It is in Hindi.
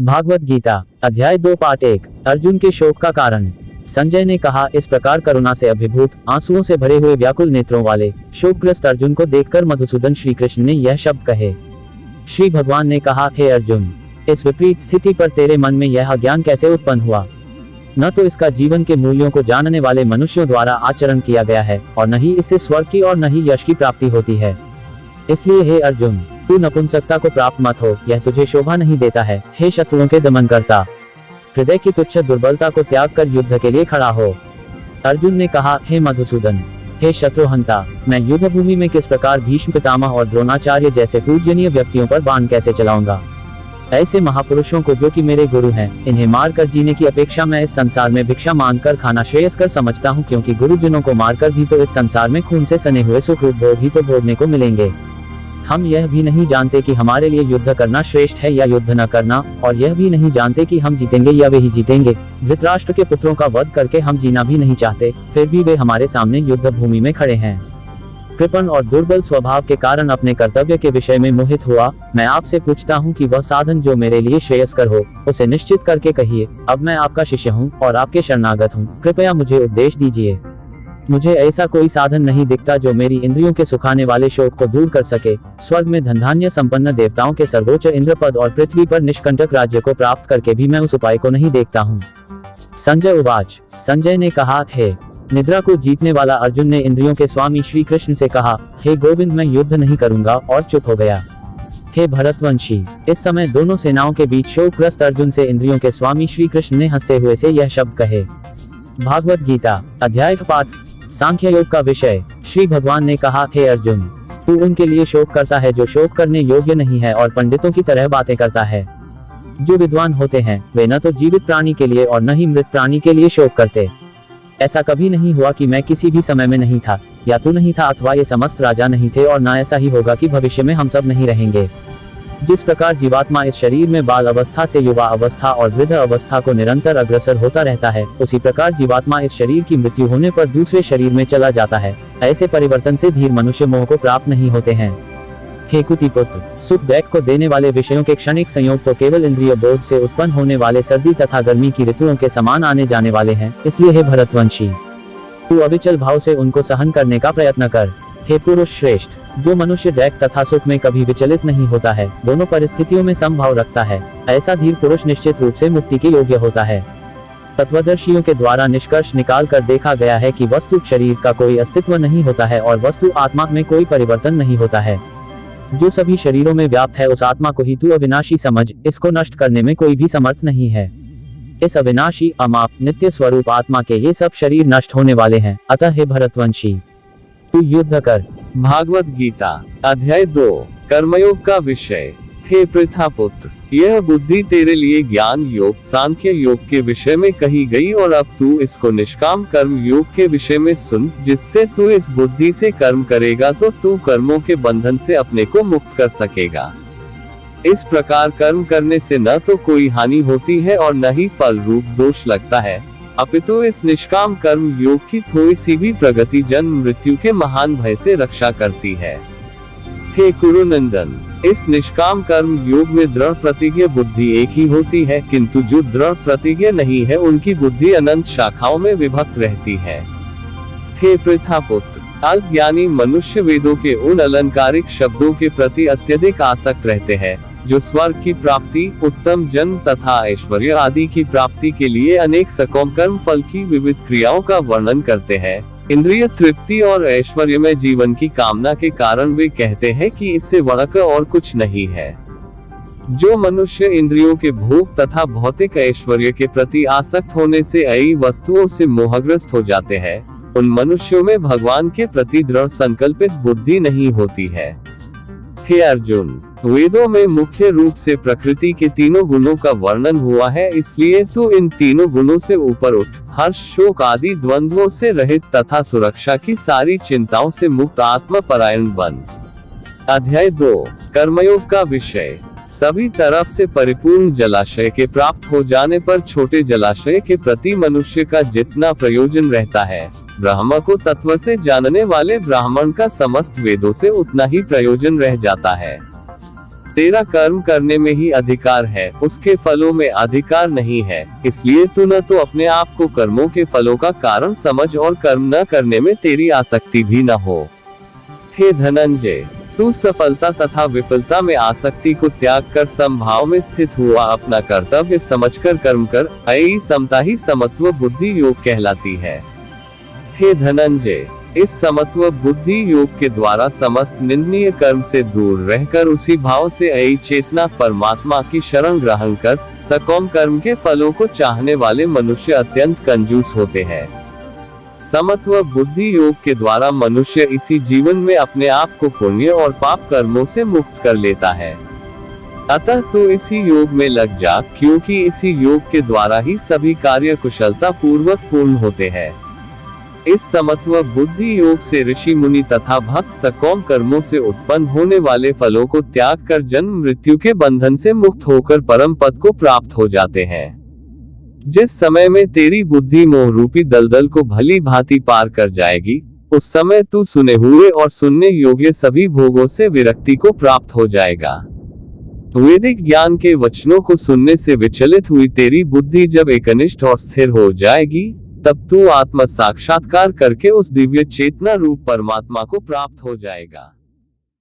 भागवत गीता अध्याय 2 पार्ट 1 अर्जुन के शोक का कारण। संजय ने कहा, इस प्रकार करुणा से अभिभूत, आंसुओं से भरे हुए व्याकुल नेत्रों वाले शोकग्रस्त अर्जुन को देखकर मधुसूदन श्री कृष्ण ने यह शब्द कहे। श्री भगवान ने कहा, हे अर्जुन, इस विपरीत स्थिति पर तेरे मन में यह अज्ञान कैसे उत्पन्न हुआ? न तो इसका जीवन के मूल्यों को जानने वाले मनुष्यों द्वारा आचरण किया गया है और न ही इससे स्वर्ग की और न ही यश की प्राप्ति होती है। इसलिए हे अर्जुन, तू नपुंसकता को प्राप्त मत हो, यह तुझे शोभा नहीं देता है। हे शत्रुओं के दमन करता, हृदय की तुच्छ दुर्बलता को त्याग कर युद्ध के लिए खड़ा हो। अर्जुन ने कहा, हे मधुसूदन, हे शत्रुहंता, मैं युद्ध भूमि में किस प्रकार भीष्म पितामह और द्रोणाचार्य जैसे पूजनीय व्यक्तियों पर बाण कैसे चलाऊंगा? ऐसे महापुरुषों को, जो कि मेरे गुरु हैं, इन्हें मारकर जीने की अपेक्षा मैं इस संसार में भिक्षा मांगकर खाना श्रेयस्कर समझता हूँ, क्योंकि गुरुजनों को मारकर भी तो इस संसार में खून से सने हुए सुख रूप भोग ही तो भोगने को मिलेंगे। हम यह भी नहीं जानते कि हमारे लिए युद्ध करना श्रेष्ठ है या युद्ध न करना, और यह भी नहीं जानते कि हम जीतेंगे या वे ही जीतेंगे। धृतराष्ट्र के पुत्रों का वध करके हम जीना भी नहीं चाहते, फिर भी वे हमारे सामने युद्ध भूमि में खड़े हैं। कृपण और दुर्बल स्वभाव के कारण अपने कर्तव्य के विषय में मोहित हुआ, मैं आपसे पूछता हूँ कि वह साधन जो मेरे लिए श्रेयस्कर हो, उसे निश्चित करके कहिए। अब मैं आपका शिष्य हूँ और आपके शरणागत हूँ, कृपया मुझे उपदेश दीजिए। मुझे ऐसा कोई साधन नहीं दिखता जो मेरी इंद्रियों के सुखाने वाले शोक को दूर कर सके। स्वर्ग में धनधान्य संपन्न देवताओं के सर्वोच्च इंद्रपद और पृथ्वी पर निष्कंटक राज्य को प्राप्त करके भी मैं उस उपाय को नहीं देखता हूँ। संजय उवाच। संजय ने कहा, हे निद्रा को जीतने वाला अर्जुन ने इंद्रियों के स्वामी श्री कृष्ण से कहा, हे गोविंद, मैं युद्ध नहीं करूंगा, और चुप हो गया। हे भरतवंशी, इस समय दोनों सेनाओं के बीच शोकग्रस्त अर्जुन से इंद्रियों के स्वामी श्री कृष्ण ने हंसते हुए से यह शब्द कहे। भागवत गीता अध्याय 5 सांख्य योग का विषय। श्री भगवान ने कहा, हे अर्जुन, तू उनके लिए शोक करता है जो शोक करने योग्य नहीं है और पंडितों की तरह बातें करता है। जो विद्वान होते हैं वे न तो जीवित प्राणी के लिए और न ही मृत प्राणी के लिए शोक करते। ऐसा कभी नहीं हुआ कि मैं किसी भी समय में नहीं था, या तू नहीं था, अथवा ये समस्त राजा नहीं थे, और न ऐसा ही होगा कि भविष्य में हम सब नहीं रहेंगे। जिस प्रकार जीवात्मा इस शरीर में बाल अवस्था से युवा अवस्था और वृद्ध अवस्था को निरंतर अग्रसर होता रहता है, उसी प्रकार जीवात्मा इस शरीर की मृत्यु होने पर दूसरे शरीर में चला जाता है। ऐसे परिवर्तन से धीर मनुष्य मोह को प्राप्त नहीं होते हैं। हे कुतिपुत्र, सुख दैक को देने वाले विषयों के क्षणिक संयोग तो केवल इंद्रिय बोध से उत्पन्न होने वाले सर्दी तथा गर्मी की ऋतुओं के समान आने जाने वाले हैं। इसलिए हे भरतवंशी, तू अविचल भाव से उनको सहन करने का प्रयत्न कर। हे पुरुष श्रेष्ठ, जो मनुष्य दैक तथा सुख में कभी विचलित नहीं होता है, दोनों परिस्थितियों में समभाव रखता है, ऐसा धीर पुरुष निश्चित रूप से मुक्ति के योग्य होता है। तत्वदर्शियों के द्वारा निष्कर्ष निकाल कर देखा गया है कि वस्तु शरीर का कोई अस्तित्व नहीं होता है और वस्तु आत्मा में कोई परिवर्तन नहीं होता है। जो सभी शरीरों में व्याप्त है, उस आत्मा को ही तू अविनाशी समझ, इसको नष्ट करने में कोई भी समर्थ नहीं है। इस अविनाशी, अमाप, नित्य स्वरूप आत्मा के ये सब शरीर नष्ट होने वाले हैं। अतः हे भरतवंशी, तू युद्ध कर। भागवत गीता अध्याय 2 कर्मयोग का विषय। हे पृथापुत्र, यह बुद्धि तेरे लिए ज्ञान योग सांख्य योग के विषय में कही गई, और अब तू इसको निष्काम कर्म योग के विषय में सुन। जिससे तू इस बुद्धि से कर्म करेगा तो तू कर्मों के बंधन से अपने को मुक्त कर सकेगा। इस प्रकार कर्म करने से न तो कोई हानि होती है और न ही फल रूप दोष लगता है, अपितु इस निष्काम कर्म योग की थोड़ी सी भी प्रगति जन्म मृत्यु के महान भय से रक्षा करती है। हे कुरुनंदन, इस निष्काम कर्म योग में दृढ़ प्रतिज्ञ बुद्धि एक ही होती है, किंतु जो दृढ़ प्रतिज्ञ नहीं है उनकी बुद्धि अनंत शाखाओं में विभक्त रहती है। हे पृथापुत्र, अज्ञानी मनुष्य वेदों के उन अलंकारिक शब्दों के प्रति अत्यधिक आसक्त रहते हैं, जो स्वर्ग की प्राप्ति, उत्तम जन्म तथा ऐश्वर्य आदि की प्राप्ति के लिए अनेक सकोम कर्म फल की विविध क्रियाओं का वर्णन करते हैं। इंद्रिय तृप्ति और ऐश्वर्य में जीवन की कामना के कारण वे कहते हैं कि इससे बढ़कर और कुछ नहीं है। जो मनुष्य इंद्रियों के भोग तथा भौतिक ऐश्वर्य के प्रति आसक्त होने से अई वस्तुओं से मोहग्रस्त हो जाते हैं, उन मनुष्यों में भगवान के प्रति दृढ़ संकल्पित बुद्धि नहीं होती है। हे अर्जुन, वेदों में मुख्य रूप से प्रकृति के तीनों गुणों का वर्णन हुआ है, इसलिए तू इन तीनों गुणों से ऊपर उठ, हर्ष शोक आदि द्वंद्वों से रहित तथा सुरक्षा की सारी चिंताओं से मुक्त आत्म परायण बन। अध्याय 2 कर्मयोग का विषय। सभी तरफ से परिपूर्ण जलाशय के प्राप्त हो जाने पर छोटे जलाशय के प्रति मनुष्य का जितना प्रयोजन रहता है, ब्रह्म को तत्व से जानने वाले ब्राह्मण का समस्त वेदों से उतना ही प्रयोजन रह जाता है। तेरा कर्म करने में ही अधिकार है, उसके फलों में अधिकार नहीं है। इसलिए तू न तो अपने आप को कर्मों के फलों का कारण समझ और कर्म न करने में तेरी आसक्ति भी न हो। हे धनंजय, तू सफलता तथा विफलता में आसक्ति को त्याग कर समभाव में स्थित हुआ अपना कर्तव्य समझकर कर्म कर, यही समता ही समत्व बुद्धि योग कहलाती है। हे धनंजय, इस समत्व बुद्धि योग के द्वारा समस्त निंदनीय कर्म से दूर रहकर उसी भाव से यही चेतना परमात्मा की शरण ग्रहण कर सकाम कर्म के फलों को चाहने वाले मनुष्य अत्यंत कंजूस होते हैं। समत्व बुद्धि योग के द्वारा मनुष्य इसी जीवन में अपने आप को पुण्य और पाप कर्मों से मुक्त कर लेता है। अतः तू इसी योग में लग जा, क्योंकि इसी योग के द्वारा ही सभी कार्य कुशलता पूर्वक पूर्ण होते हैं। इस समत्व बुद्धि योग से ऋषि मुनि तथा भक्त सकाम कर्मों से उत्पन्न होने वाले फलों को त्याग कर जन्म मृत्यु के बंधन से मुक्त होकर परम पद को प्राप्त हो जाते हैं। जिस समय में तेरी बुद्धि मोह रूपी दलदल को भली भांति पार कर जाएगी, उस समय तू सुने हुए और सुनने योग्य सभी भोगों से विरक्ति को प्राप्त हो जाएगा। वैदिक ज्ञान के वचनों को सुनने से विचलित हुई तेरी बुद्धि जब एकनिष्ठ और स्थिर हो जाएगी, तब तू आत्म साक्षात्कार करके उस दिव्य चेतना रूप परमात्मा को प्राप्त हो जाएगा।